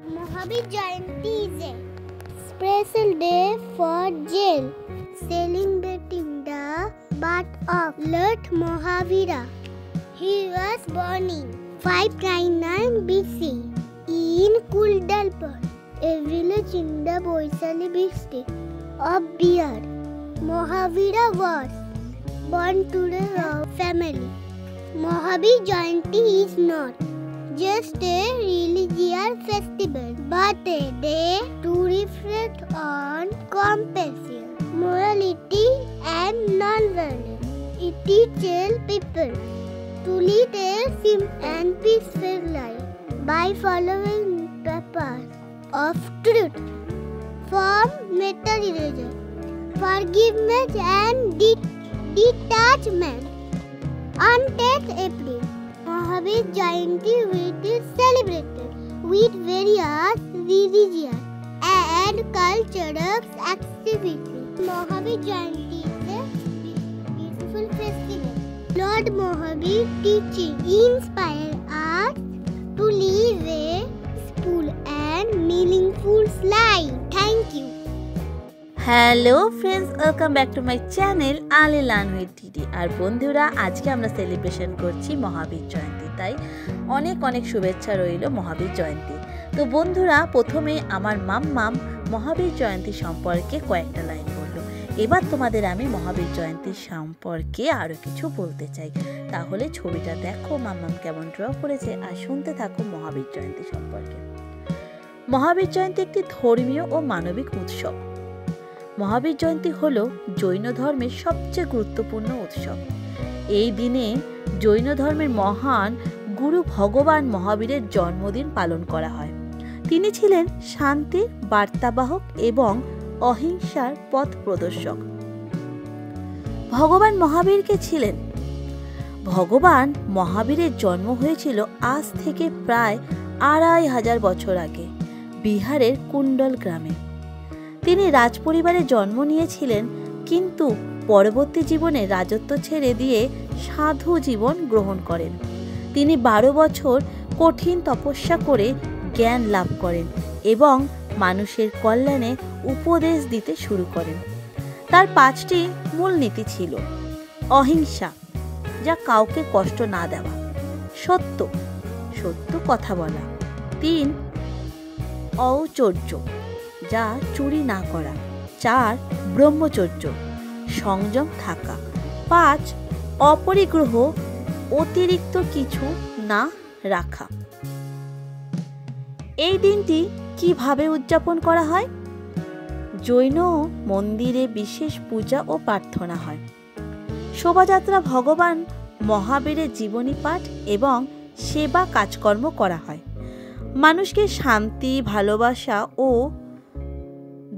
Mahavir Jayanti is a special day for Jain, celebrating the birth of Lord Mahavira. He was born in 599 BC in Kuldalpur, a village in the Boisali district of Bihar. Mahavira was born to a royal family. Mahavir Jayanti is not just a religious festival, but a day to reflect on compassion, morality, and non-violence. It teaches people to lead a simple and peaceful life by following the path of truth, from materialism, forgiveness, and detachment. On 10th April, Mahavir Jayanti is celebrated with various religious and cultural activities. Mahavir Jayanti is a beautiful festival. Lord Mahavir teaching inspire us to live a peaceful and meaningful life. Thank you. Hello friends, welcome back to my channel Ali learn with দিদি। আর বন্ধুরা, আজকে আমরা celebration করছি মহাবীর জয়ন্তী, তাই অনেক অনেক শুভেচ্ছা রইল মহাবীর জয়ন্তী। তো বন্ধুরা, প্রথমে আমার মাম্মাম মহাবীর জয়ন্তী সম্পর্কে কয়েকটা লাইন বলল। এবার তোমাদের আমি মহাবীর জয়ন্তী সম্পর্কে আরও কিছু বলতে চাই। তাহলে ছবিটা দেখো মাম্মাম কেমন ড্র করেছে, আর শুনতে থাকো মহাবীর জয়ন্তী সম্পর্কে। মহাবীর জয়ন্তী একটি ধর্মীয় ও মানবিক উৎসব। মহাবীর জয়ন্তী হল জৈন ধর্মের সবচেয়ে গুরুত্বপূর্ণ উৎসব। এই দিনে জৈন ধর্মের মহান গুরু ভগবান মহাবীরের জন্মদিন পালন করা হয়। তিনি ছিলেন শান্তির বার্তাবাহক এবং অহিংসার পথ প্রদর্শক। ভগবান মহাবীর কে ছিলেন? ভগবান মহাবীরের জন্ম হয়েছিল আজ থেকে প্রায় 2500 বছর আগে বিহারের কুণ্ডল গ্রামে। তিনি রাজপরিবারে জন্ম নিয়েছিলেন, কিন্তু পরবর্তী জীবনে রাজত্ব ছেড়ে দিয়ে সাধু জীবন গ্রহণ করেন। তিনি 12 বছর কঠিন তপস্যা করে জ্ঞান লাভ করেন এবং মানুষের কল্যাণে উপদেশ দিতে শুরু করেন। তার 5টি মূলনীতি ছিল: অহিংসা, যা কাউকে কষ্ট না দেওয়া; সত্য, সত্য কথা বলা; 3 ঔচর্য, যা চুরি না করা; 4 ব্রহ্মচর্য, সংযম থাকা; 5 অপরিগ্রহ, অতিরিক্ত কিছু না রাখা। এই দিনটি কিভাবে উদযাপন করা হয়? জৈন মন্দিরে বিশেষ পূজা ও প্রার্থনা হয়। শোভাযাত্রা, ভগবান মহাবীরের জীবনী পাঠ এবং সেবা কাজকর্ম করা হয়। মানুষকে শান্তি, ভালোবাসা ও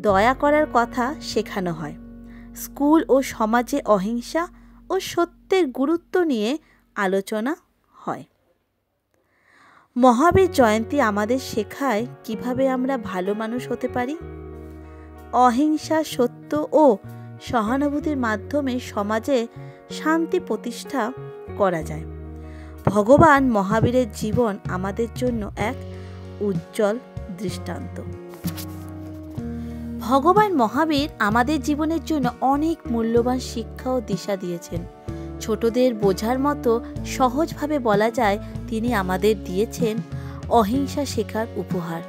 দয়া করার কথা শেখানো হয়। স্কুল ও সমাজে অহিংসা ও সত্যের গুরুত্ব নিয়ে আলোচনা হয়। মহাবীর জয়ন্তী আমাদের শেখায় কিভাবে আমরা ভালো মানুষ হতে পারি। অহিংসা, সত্য ও সহানুভূতির মাধ্যমে সমাজে শান্তি প্রতিষ্ঠা করা যায়। ভগবান মহাবীরের জীবন আমাদের জন্য এক উজ্জ্বল দৃষ্টান্ত। ভগবান মহাবীর আমাদের জীবনের জন্য অনেক মূল্যবান শিক্ষা ও দিশা দিয়েছেন। ছোটদের বোঝার মতো সহজভাবে বলা যায়, তিনি আমাদের দিয়েছেন অহিংসা শেখার উপহার।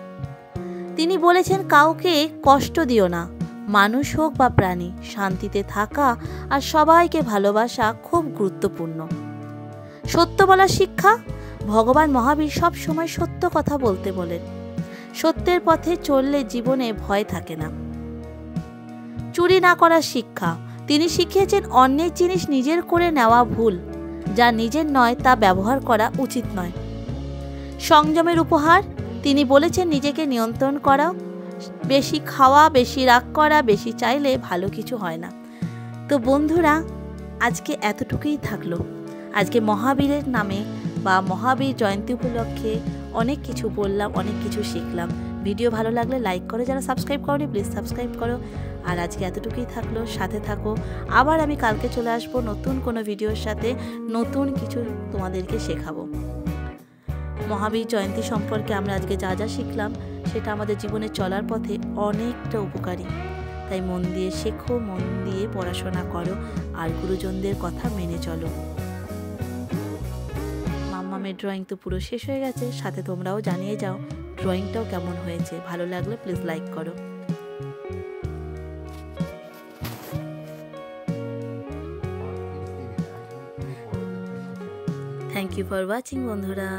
তিনি বলেছেন, কাউকে কষ্ট দিও না, মানুষ হোক বা প্রাণী, শান্তিতে থাকা আর সবাইকে ভালোবাসা খুব গুরুত্বপূর্ণ। সত্য বলার শিক্ষা, ভগবান মহাবীর সব সময় সত্য কথা বলতে বলেন। সত্যের পথে চললে জীবনে ভয় থাকে না। চুরি না করার শিক্ষা, তিনি শিখিয়েছেন অন্যের জিনিস নিজের করে নেওয়া ভুল, যা নিজের নয় তা ব্যবহার করা উচিত নয়। সংযমের উপহার, তিনি বলেছেন নিজেকে নিয়ন্ত্রণ করা, বেশি খাওয়া, বেশি রাগ করা, বেশি চাইলে ভালো কিছু হয় না। তো বন্ধুরা, আজকে এতটুকুই থাকলো। আজকে মহাবীরের নামে বা মহাবীর জয়ন্তী উপলক্ষে অনেক কিছু বললাম, অনেক কিছু শিখলাম। ভিডিও ভালো লাগলে লাইক করো, যারা সাবস্ক্রাইব করোনি প্লিজ সাবস্ক্রাইব করো। আর আজকে এতটুকুই থাকলো, সাথে থাকো। আবার আমি কালকে চলে আসবো নতুন কোনো ভিডিওর সাথে, নতুন কিছু তোমাদেরকে শেখাবো। মহাবীর জয়ন্তী সম্পর্কে আমরা আজকে যা যা শিখলাম সেটা আমাদের জীবনে চলার পথে অনেকটা উপকারী। তাই মন দিয়ে শেখো, মন দিয়ে পড়াশোনা করো, আর গুরুজনদের কথা মেনে চলো। মাম্মামের ড্রয়িং তো পুরো শেষ হয়ে গেছে, সাথে তোমরাও জানিয়ে যাও ড্রয়িংটাও কেমন হয়েছে। ভালো লাগলে প্লিজ লাইক করো। থ্যাংক ইউ ফর ওয়াচিং বন্ধুরা।